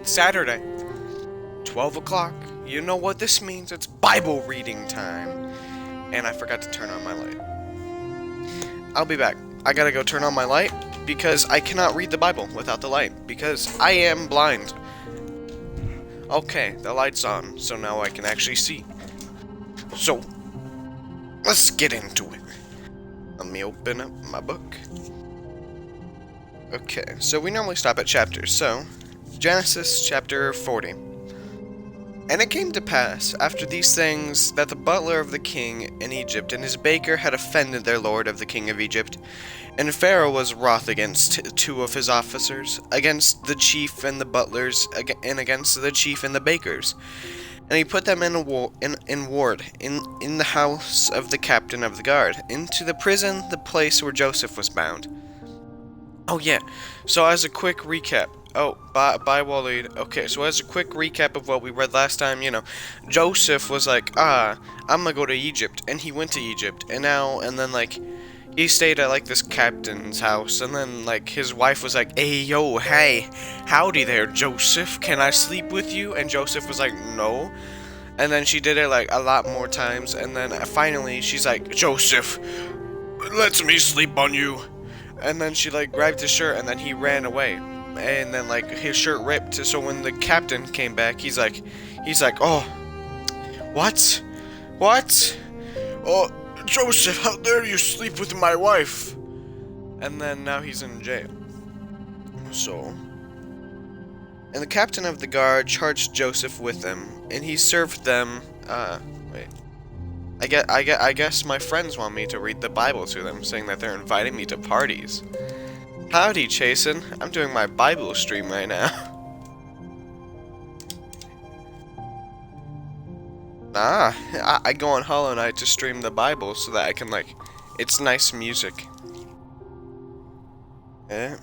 It's Saturday, 12 o'clock. You know what this means? It's Bible reading time. And I forgot to turn on my light. I'll be back. I gotta go turn on my light because I cannot read the Bible without the light because I am blind. Okay, the light's on, so now I can actually see. So, let's get into it. Let me open up my book. Okay, so we normally stop at chapters, so Genesis chapter 40. And it came to pass, after these things, that the butler of the king in Egypt and his baker had offended their lord of the king of Egypt. And Pharaoh was wroth against two of his officers, against the chief and the butlers, and against the chief and the bakers. And he put them in ward, in the house of the captain of the guard, into the prison, the place where Joseph was bound. Oh yeah, so as a quick recap, bye Waleed. Okay, so as a quick recap of what we read last time, Joseph was like, I'm gonna go to Egypt, and he went to Egypt, and then he stayed at like this captain's house, and then like his wife was like, hey, howdy there, Joseph, can I sleep with you? And Joseph was like, no. And then she did it like a lot more times, and then finally she's like, Joseph, let me sleep on you. And then she like grabbed his shirt, and then he ran away. And then like his shirt ripped. So when the captain came back, he's like, oh, what? Oh, Joseph, how dare you sleep with my wife? And then now he's in jail. So, and the captain of the guard charged Joseph with them, and he served them. Wait. I guess my friends want me to read the Bible to them, saying that they're inviting me to parties. Howdy, Chasen. I'm doing my Bible stream right now. I go on Hollow Knight to stream the Bible so that I can, it's nice music. Yeah.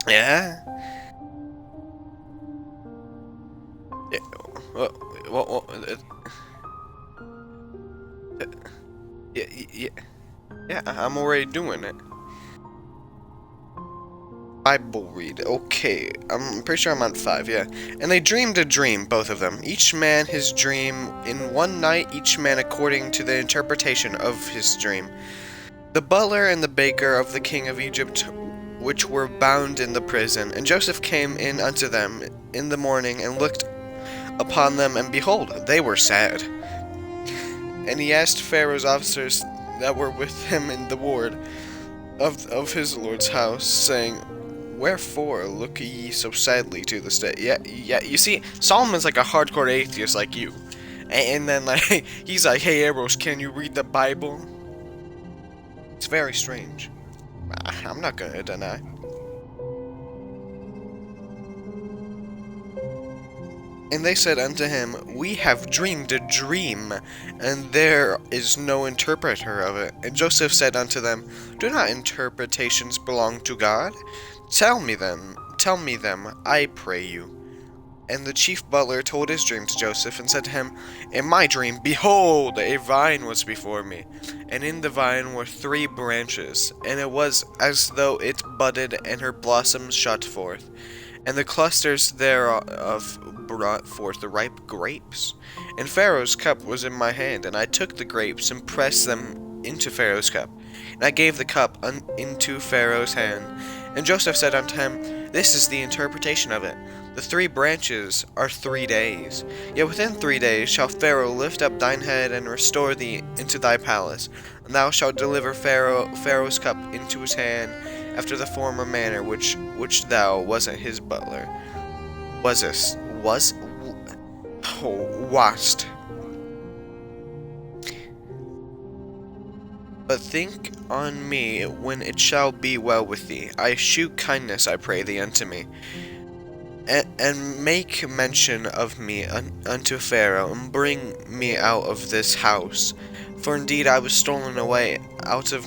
Yeah. Yeah. Yeah, I'm already doing it. Bible read. Okay, I'm pretty sure I'm on 5, yeah. And they dreamed a dream, both of them. Each man his dream in one night, each man according to the interpretation of his dream. The butler and the baker of the king of Egypt, which were bound in the prison. And Joseph came in unto them in the morning, and looked upon them, and behold, they were sad. And he asked Pharaoh's officers that were with him in the ward of his lord's house, saying, wherefore look ye so sadly to this day? Yeah, you see, Solomon's like a hardcore atheist like you. And then he's like, hey Eros, can you read the Bible? It's very strange. I'm not gonna deny. And they said unto him, we have dreamed a dream, and there is no interpreter of it. And Joseph said unto them, do not interpretations belong to God? Tell me them, I pray you. And the chief butler told his dream to Joseph, and said to him, in my dream, behold, a vine was before me, and in the vine were 3 branches, and it was as though it budded, and her blossoms shot forth. And the clusters thereof brought forth the ripe grapes. And Pharaoh's cup was in my hand, and I took the grapes, and pressed them into Pharaoh's cup. And I gave the cup into Pharaoh's hand. And Joseph said unto him, this is the interpretation of it. The 3 branches are 3 days. Yet within 3 days shall Pharaoh lift up thine head, and restore thee into thy palace. And thou shalt deliver Pharaoh's cup into his hand, after the former manner which thou wasn't his butler. Wast. But think on me when it shall be well with thee. I shew kindness, I pray thee, unto me. And make mention of me unto Pharaoh, and bring me out of this house. For indeed I was stolen away out of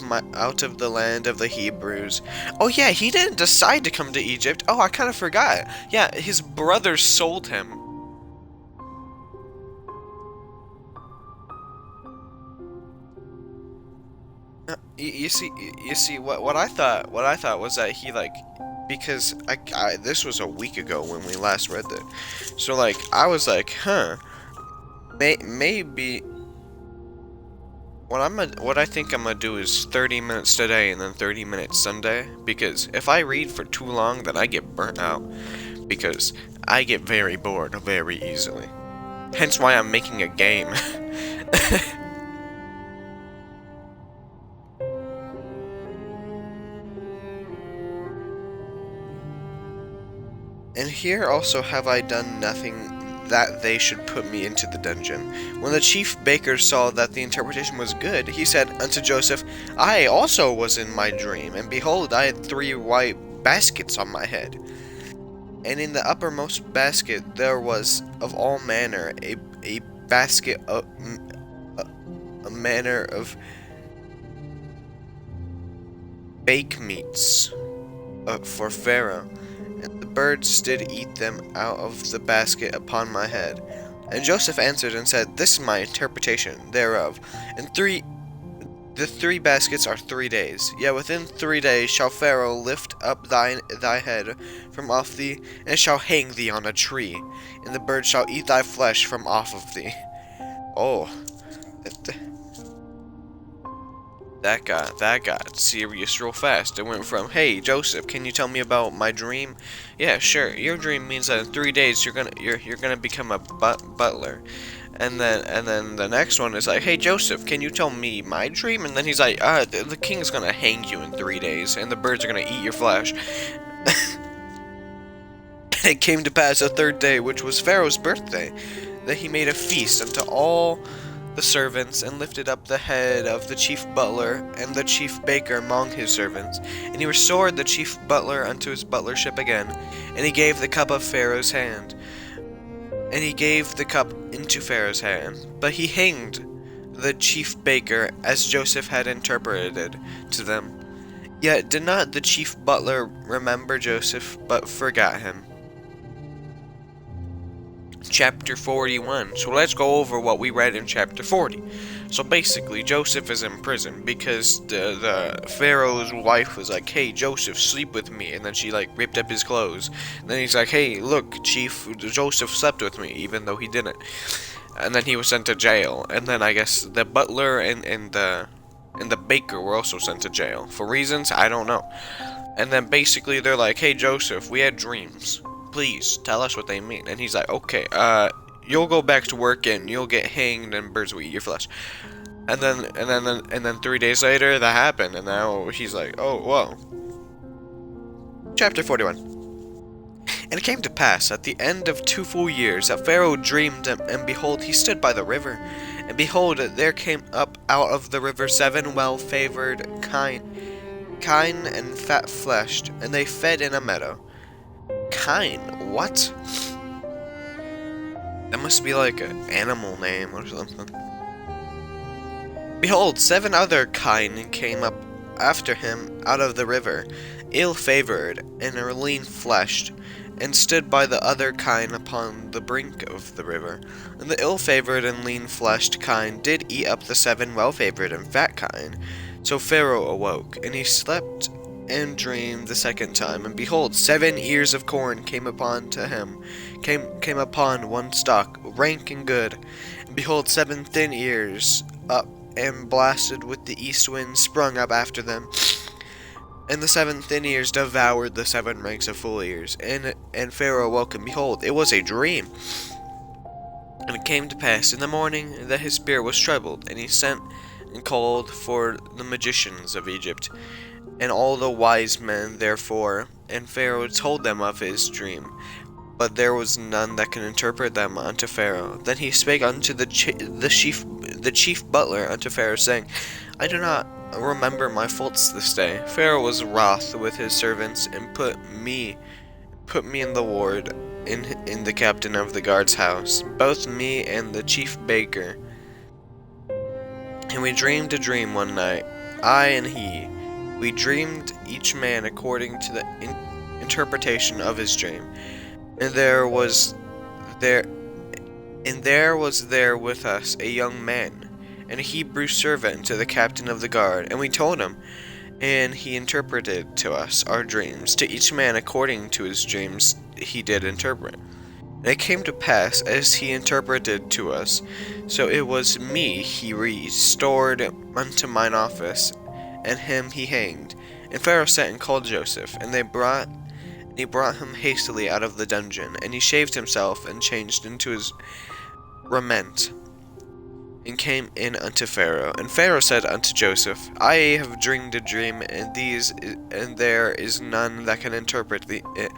the land of the Hebrews. Oh yeah, he didn't decide to come to Egypt. Oh, I kind of forgot. Yeah, his brothers sold him. You see, what I thought was that he because this was a week ago when we last read it. So like I was like, huh, maybe what I think I'm gonna do is 30 minutes today and then 30 minutes Sunday, because if I read for too long, then I get burnt out, because I get very bored very easily. Hence why I'm making a game. And here also have I done nothing that they should put me into the dungeon. When the chief baker saw that the interpretation was good, he said unto Joseph, I also was in my dream, and behold, I had 3 white baskets on my head. And in the uppermost basket there was of all manner a basket of a manner of bake meats for Pharaoh. And the birds did eat them out of the basket upon my head. And Joseph answered and said, This is my interpretation thereof. And the 3 baskets are 3 days. Yet within 3 days shall Pharaoh lift up thy head from off thee, and shall hang thee on a tree, and the birds shall eat thy flesh from off of thee. Oh, that got serious real fast. It went from, hey Joseph, can you tell me about my dream? Yeah, sure. Your dream means that in 3 days you're gonna become a butler. And then the next one is like, hey Joseph, can you tell me my dream? And then he's like, the king's gonna hang you in 3 days, and the birds are gonna eat your flesh. It came to pass the 3rd day, which was Pharaoh's birthday, that he made a feast unto all the servants, and lifted up the head of the chief butler and the chief baker among his servants. And he restored the chief butler unto his butlership again, and he gave the cup of Pharaoh's hand. And he gave the cup into Pharaoh's hand. But he hanged the chief baker, as Joseph had interpreted to them. Yet did not the chief butler remember Joseph, but forgot him. Chapter 41. So let's go over what we read in chapter 40. So basically, Joseph is in prison because the Pharaoh's wife was like, hey Joseph, sleep with me, and then she like ripped up his clothes. And then he's like, hey look chief, Joseph slept with me, even though he didn't. And then he was sent to jail. And then I guess the butler and the baker were also sent to jail for reasons I don't know. And then basically they're like, hey Joseph, we had dreams, please tell us what they mean. And he's like, okay, you'll go back to work and you'll get hanged and birds will eat your flesh. And then 3 days later that happened, and now he's like, oh whoa. Chapter 41. And it came to pass at the end of 2 full years that Pharaoh dreamed, and behold, he stood by the river. And behold, there came up out of the river 7 well-favored kine and fat-fleshed, and they fed in a meadow. Kine? What? That must be like an animal name or something. Behold, 7 other kine came up after him out of the river, ill-favored and lean-fleshed, and stood by the other kine upon the brink of the river. And the ill-favored and lean-fleshed kine did eat up the 7 well-favored and fat kine. So Pharaoh awoke, and he slept and dreamed the 2nd time, and behold, 7 ears of corn came upon one stalk, rank and good. And behold, 7 thin ears up and blasted with the east wind sprung up after them. And the 7 thin ears devoured the 7 ranks of full ears. And Pharaoh awoke, and behold, it was a dream. And it came to pass in the morning that his spirit was troubled, and he sent and called for the magicians of Egypt, and all the wise men therefore, and Pharaoh told them of his dream. But there was none that could interpret them unto Pharaoh. Then he spake unto the chief butler unto Pharaoh, saying, I do not remember my faults this day. Pharaoh was wroth with his servants, and put me in the ward in the captain of the guard's house, both me and the chief baker. And we dreamed a dream one night, I and he. We dreamed each man according to the interpretation of his dream. And there was there with us a young man, and a Hebrew servant to the captain of the guard. And we told him, And he interpreted to us our dreams. To each man according to his dreams he did interpret. And it came to pass, as he interpreted to us, so it was me he restored unto mine office, and him he hanged. And Pharaoh sent and called Joseph, and he brought him hastily out of the dungeon, and he shaved himself, and changed into his raiment, and came in unto Pharaoh. And Pharaoh said unto Joseph, I have dreamed a dream, and there is none that can interpret it.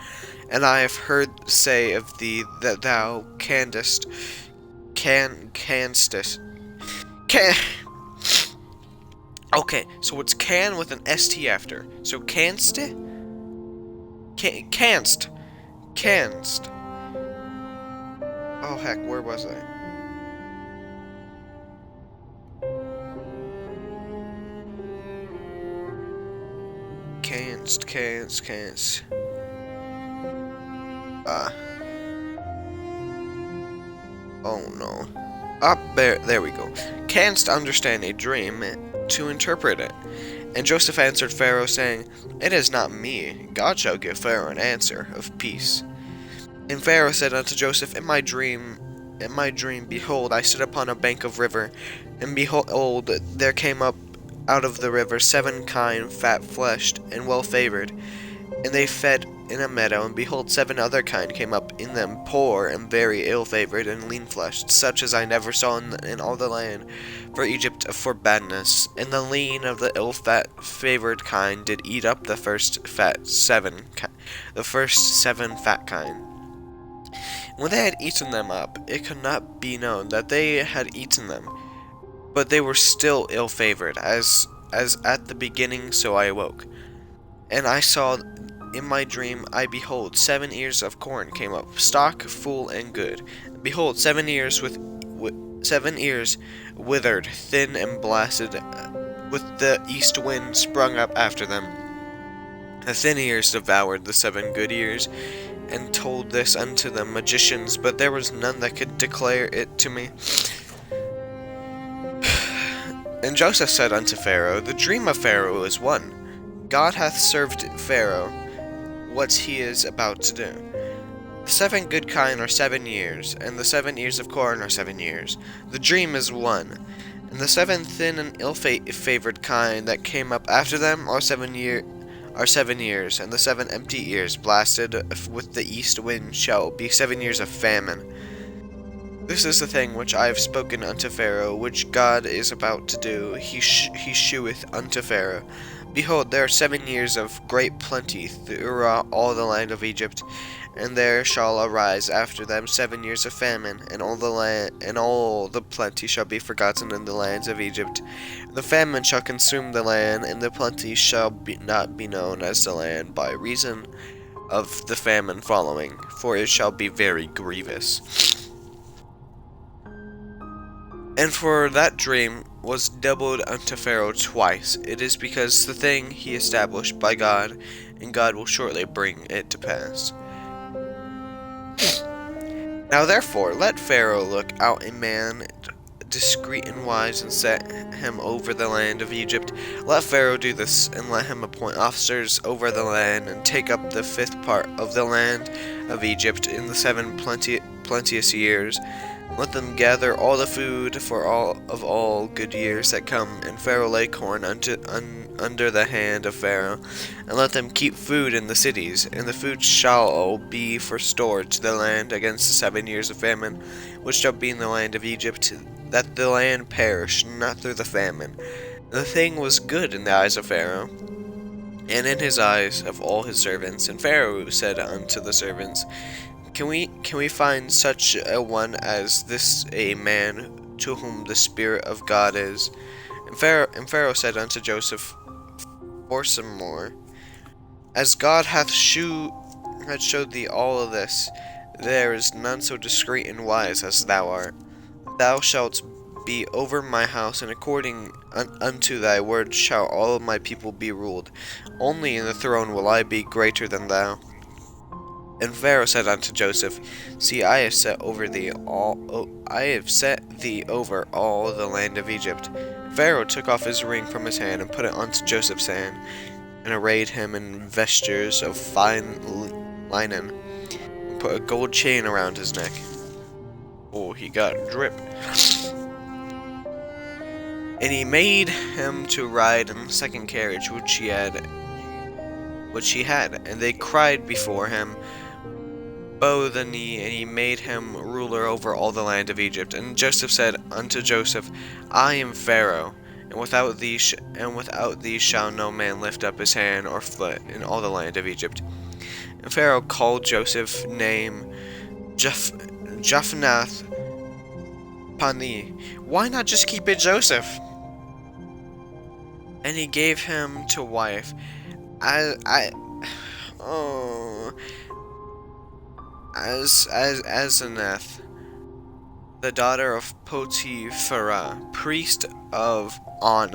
And I have heard say of thee that thou canst. Okay, so it's can with an st after. So canst. Oh heck, where was I? Canst. Oh no. There we go. Canst understand a dream to interpret it. And Joseph answered Pharaoh, saying, It is not me. God shall give Pharaoh an answer of peace. And Pharaoh said unto Joseph, In my dream, behold, I stood upon a bank of river, and behold, there came up out of the river 7 kine, fat-fleshed, and well-favored. And they fed in a meadow, and behold, 7 other kine came up in them, poor, and very ill-favored, and lean-fleshed, such as I never saw in all the land, for Egypt for badness. And the lean of the ill-favored kine did eat up the first 7 fat kine. When they had eaten them up, it could not be known that they had eaten them, but they were still ill-favored, as at the beginning. So I awoke, and I saw in my dream, I behold, 7 ears of corn came up, stalk, full, and good. And behold, 7 ears 7 ears withered, thin and blasted, with the east wind sprung up after them. The thin ears devoured the 7 good ears, and told this unto the magicians, but there was none that could declare it to me. And Joseph said unto Pharaoh, The dream of Pharaoh is one. God hath served Pharaoh what he is about to do. The 7 good kine are 7 years, and the 7 ears of corn are 7 years. The dream is one. And the 7 thin and ill-favored kine that came up after them are 7 years, and the 7 empty ears blasted with the east wind shall be 7 years of famine. This is the thing which I have spoken unto Pharaoh, which God is about to do. He sheweth unto Pharaoh, Behold, there are 7 years of great plenty throughout all the land of Egypt, and there shall arise after them 7 years of famine, and all the plenty shall be forgotten in the lands of Egypt. The famine shall consume the land, and the plenty shall not be known as the land by reason of the famine following, for it shall be very grievous. And for that dream was doubled unto Pharaoh twice. It is because the thing he established by God, and God will shortly bring it to pass. Now therefore let Pharaoh look out a man discreet and wise, and set him over the land of Egypt. Let Pharaoh do this, and let him appoint officers over the land, and take up the 5th part of the land of Egypt in the 7 plenteous years. Let them gather all the food for all good years that come, and Pharaoh lay corn under the hand of Pharaoh, and let them keep food in the cities, and the food shall be for store to the land against the 7 years of famine, which shall be in the land of Egypt, that the land perish not through the famine. The thing was good in the eyes of Pharaoh, and in his eyes of all his servants. And Pharaoh said unto the servants, Can we find such a one as this, a man to whom the Spirit of God is? And Pharaoh said unto Joseph, For some more, as God hath showed thee all of this, there is none so discreet and wise as thou art. Thou shalt be over my house, and according unto thy word shall all of my people be ruled. Only in the throne will I be greater than thou. And Pharaoh said unto Joseph, See, I have set thee over all the land of Egypt. Pharaoh took off his ring from his hand and put it onto Joseph's hand, and arrayed him in vestures of fine linen, and put a gold chain around his neck. Oh, he got drip. And he made him to ride in the second carriage which he had, and they cried before him, bow the knee, and he made him ruler over all the land of Egypt. And Joseph said unto Joseph, I am Pharaoh, and without thee shall no man lift up his hand or foot in all the land of Egypt. And Pharaoh called Joseph's name Japhnath Pani. Why not just keep it Joseph? And he gave him to wife Asenath, the daughter of Potipharah, priest of On.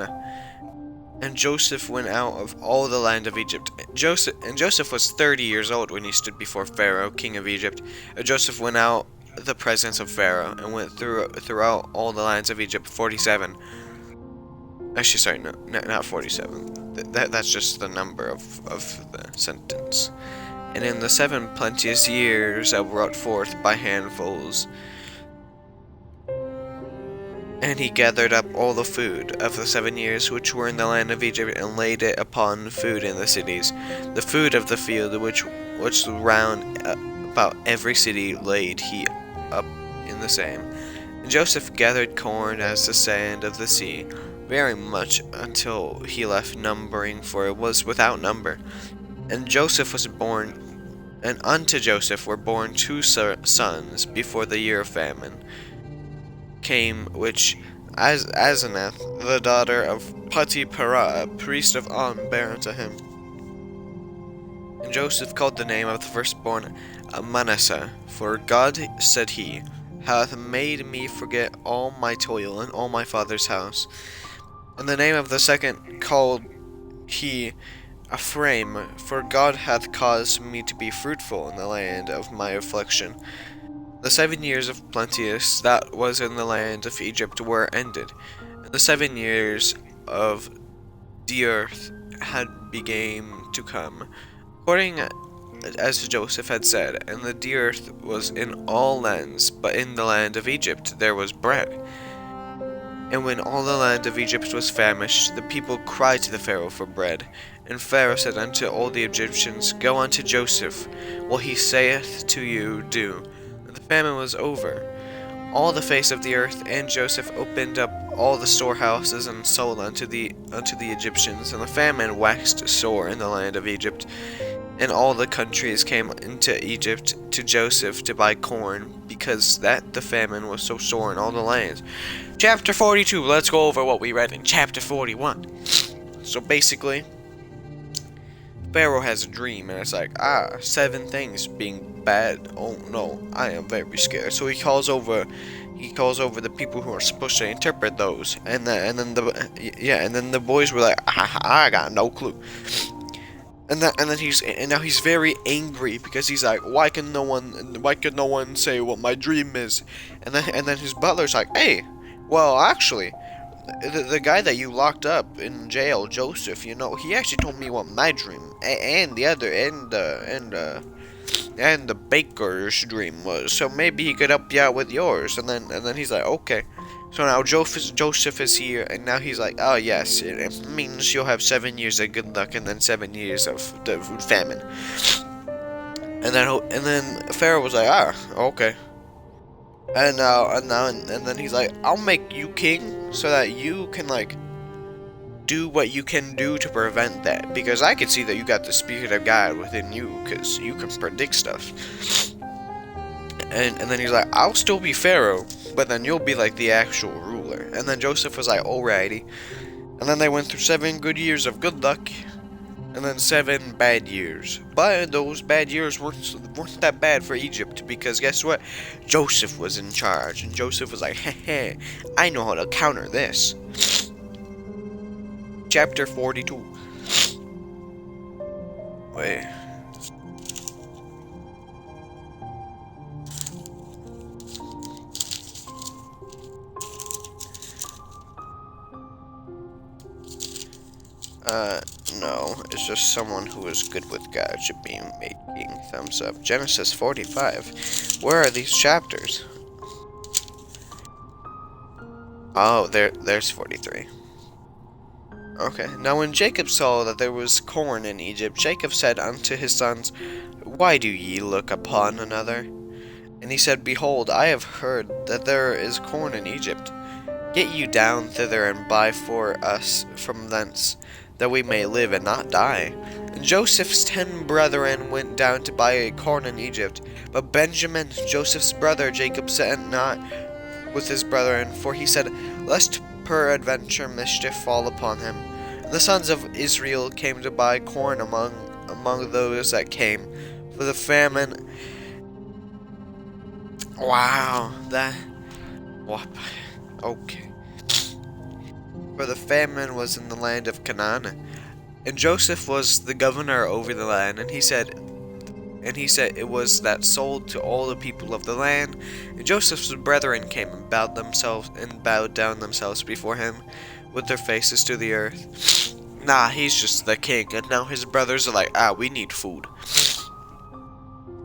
And Joseph went out of all the land of Egypt. Joseph was 30 years old when he stood before Pharaoh, king of Egypt. And Joseph went out the presence of Pharaoh, and went throughout all the lands of Egypt 47. Actually, sorry, no, not 47. That's just the number of the sentence. And in the 7 plenteous years I brought forth by handfuls. And he gathered up all the food of the 7 years which were in the land of Egypt, and laid it upon food in the cities. The food of the field which round about every city laid he up in the same. And Joseph gathered corn as the sand of the sea, very much, until he left numbering, for it was without number. And Joseph was born, and unto Joseph were born 2 sons before the year of famine came, which Asenath, the daughter of Potipharah, priest of On, bare unto him. And Joseph called the name of the firstborn Manasseh, for God, said he, hath made me forget all my toil and all my father's house. And the name of the second called he Ephraim, for God hath caused me to be fruitful in the land of my affliction. The 7 years of plenteous that was in the land of Egypt were ended, and the 7 years of the earth had begun to come, according as Joseph had said. And the earth was in all lands, but in the land of Egypt there was bread. And when all the land of Egypt was famished, the people cried to the Pharaoh for bread. And Pharaoh said unto all the Egyptians, Go unto Joseph, what he saith to you, do. And the famine was over all the face of the earth, and Joseph opened up all the storehouses, and sold unto the Egyptians. And the famine waxed sore in the land of Egypt. And all the countries came into Egypt to Joseph to buy corn, because that the famine was so sore in all the lands. Chapter 42, let's go over what we read in chapter 41. So basically, Pharaoh has a dream, and it's like, 7 things being bad. Oh no, I am very scared. So he calls over the people who are supposed to interpret those, and then the boys were like, I got no clue. And now he's very angry, because he's like, why could no one say what my dream is? And then his butler's like, hey, well, actually, the guy that you locked up in jail, Joseph, he actually told me what my dream and the baker's dream was. So maybe he could help you out with yours. And then he's like, okay. So now Joseph is here, and now he's like, oh yes, it means you'll have 7 years of good luck, and then 7 years of the famine. And then Pharaoh was like, okay. And then he's like, I'll make you king so that you can do what you can do to prevent that, because I can see that you got the spirit of God within you, because you can predict stuff. And then he's like, I'll still be Pharaoh, but then you'll be like the actual ruler. And then Joseph was like, alrighty. And then they went through 7 good years of good luck, and then 7 bad years. But those bad years weren't that bad for Egypt, because guess what? Joseph was in charge, and Joseph was like, hey, I know how to counter this. Chapter 42. Wait. No. It's just someone who is good with God should be making thumbs up. Genesis 45. Where are these chapters? Oh, there's 43. Okay. Now when Jacob saw that there was corn in Egypt, Jacob said unto his sons, Why do ye look upon another? And he said, Behold, I have heard that there is corn in Egypt. Get you down thither and buy for us from thence, that we may live and not die. And Joseph's 10 brethren went down to buy corn in Egypt. But Benjamin, Joseph's brother, Jacob sent not with his brethren, for he said, Lest peradventure mischief fall upon him. And the sons of Israel came to buy corn among those that came, for the famine. Wow, that. What? Okay. For the famine was in the land of Canaan, and Joseph was the governor over the land, and he said it was that sold to all the people of the land. And Joseph's brethren came and bowed down themselves before him, with their faces to the earth. Nah, he's just the king, and now his brothers are like, we need food.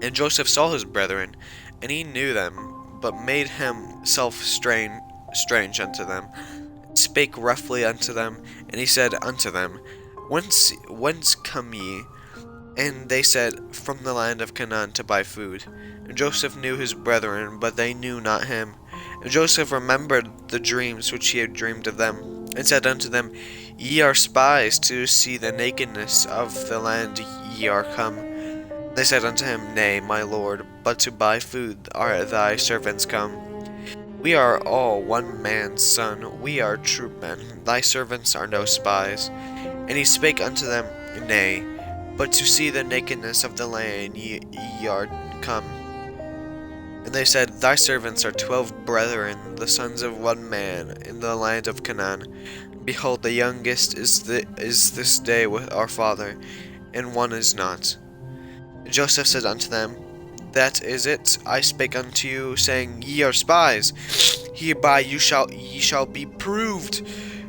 And Joseph saw his brethren, and he knew them, but made himself strange unto them, and spake roughly unto them, and he said unto them, Whence come ye? And they said, From the land of Canaan to buy food. And Joseph knew his brethren, but they knew not him. And Joseph remembered the dreams which he had dreamed of them, and said unto them, Ye are spies to see the nakedness of the land ye are come. They said unto him, Nay, my lord, but to buy food are thy servants come. We are all one man's son, we are true men, thy servants are no spies. And he spake unto them, Nay, but to see the nakedness of the land ye are come. And they said, Thy servants are 12 brethren, the sons of one man, in the land of Canaan. Behold, the youngest is this day with our father, and one is not. And Joseph said unto them, That is it, I spake unto you, saying, Ye are spies. Hereby ye shall be proved.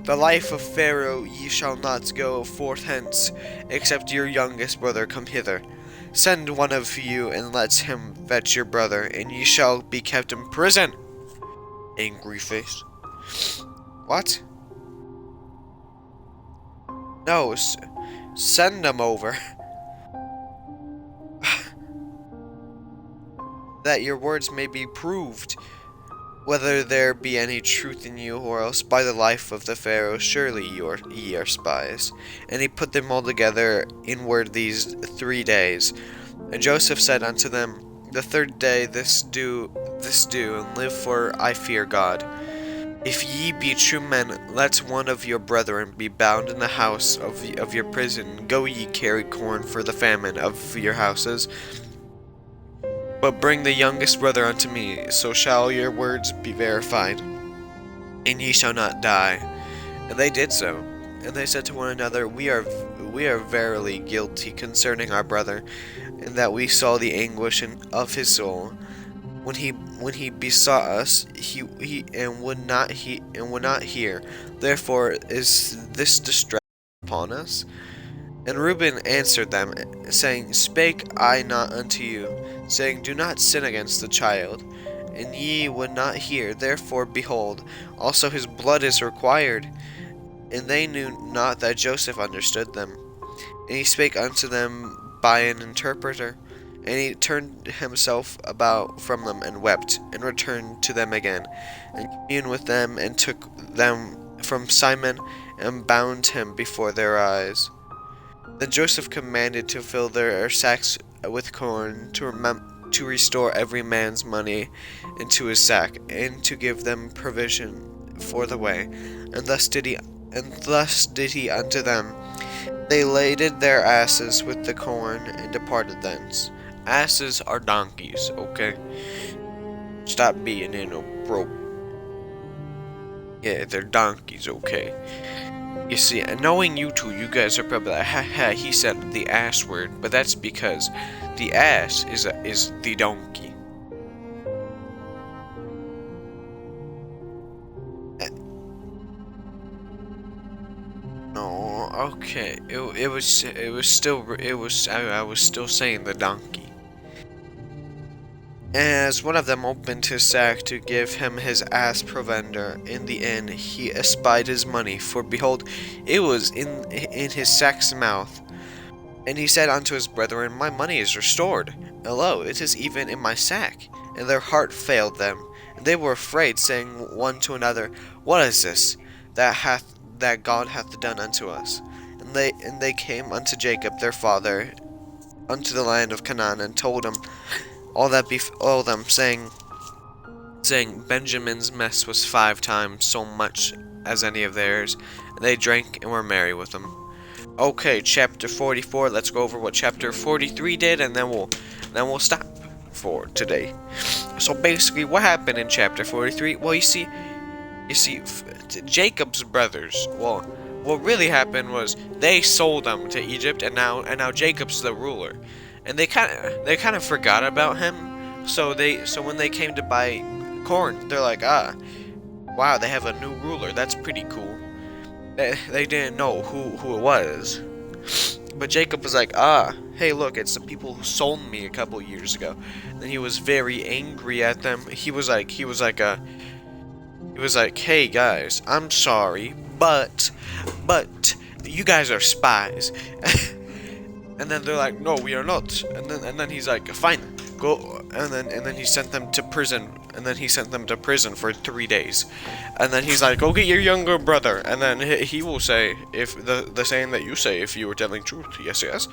The life of Pharaoh ye shall not go forth hence, except your youngest brother come hither. Send one of you, and let him fetch your brother, and ye shall be kept in prison. Angry face. What? No, send them over. That your words may be proved, whether there be any truth in you, or else by the life of the Pharaoh surely ye are spies. And he put them all together inward these 3 days. And Joseph said unto them, The 3rd day this do, and live, for I fear God. If ye be true men, let one of your brethren be bound in the house of your prison. Go ye carry corn for the famine of your houses. But bring the youngest brother unto me, so shall your words be verified, and ye shall not die. And they did so. And they said to one another, We are verily guilty concerning our brother, in that we saw the anguish of his soul, when he besought us, he would not hear. Therefore is this distress upon us. And Reuben answered them, saying, Spake I not unto you, saying, Do not sin against the child? And ye would not hear. Therefore, behold, also his blood is required. And they knew not that Joseph understood them. And he spake unto them by an interpreter. And he turned himself about from them, and wept, and returned to them again, and communed with them, and took them from Simon, and bound him before their eyes. Then Joseph commanded to fill their sacks with corn, to restore every man's money into his sack, and to give them provision for the way. And thus did he unto them. They laded their asses with the corn, and departed thence. Asses are donkeys, okay? Stop being inappropriate. Yeah, they're donkeys, okay? You see, knowing you two, you guys are probably like, ha, he said the ass word, but that's because the ass is the donkey. No, Okay, it was still I was still saying the donkey. As one of them opened his sack to give him his ass provender in the inn, he espied his money, for behold, it was in his sack's mouth. And he said unto his brethren, My money is restored, and lo, it is even in my sack. And their heart failed them, and they were afraid, saying one to another, What is this that God hath done unto us? And they came unto Jacob their father, unto the land of Canaan, and told him all that befell them, saying, Benjamin's mess was 5 times so much as any of theirs, and they drank and were merry with them. Okay, chapter 44. Let's go over what chapter 43 did, and then we'll stop for today. So basically, what happened in chapter 43? Well, you see, Jacob's brothers. Well, what really happened was they sold them to Egypt, and now Jacob's the ruler, and they kind of forgot about him. So when they came to buy corn, they're like, wow, they have a new ruler. That's pretty cool. They didn't know who it was. But Jacob was like, hey, look, it's the people who sold me a couple years ago. And he was very angry at them. He was like, hey guys, I'm sorry, but you guys are spies. And then they're like, no, we are not. And then he's like, fine, go. And then he sent them to prison. And then he sent them to prison for 3 days. And then he's like, go get your younger brother. And then he will say, if the saying that you say, if you were telling truth. Yes, yes.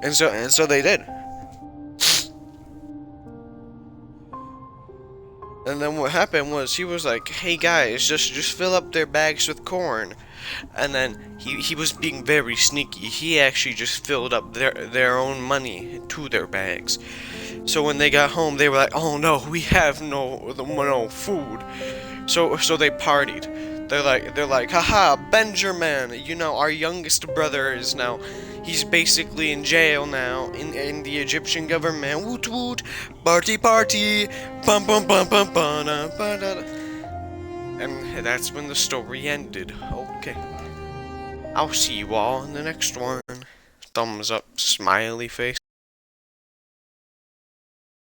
And so they did. And then what happened was he was like, hey guys, just fill up their bags with corn. And then he was being very sneaky. He actually just filled up their own money to their bags. So when they got home, they were like, oh no, we have no food. So they partied. They're like, haha, Benjamin, our youngest brother is now, he's basically in jail now in the Egyptian government. Woot woot, party party, bum bum bum bum bum. And that's when the story ended. Okay. I'll see you all in the next one. Thumbs up, smiley face.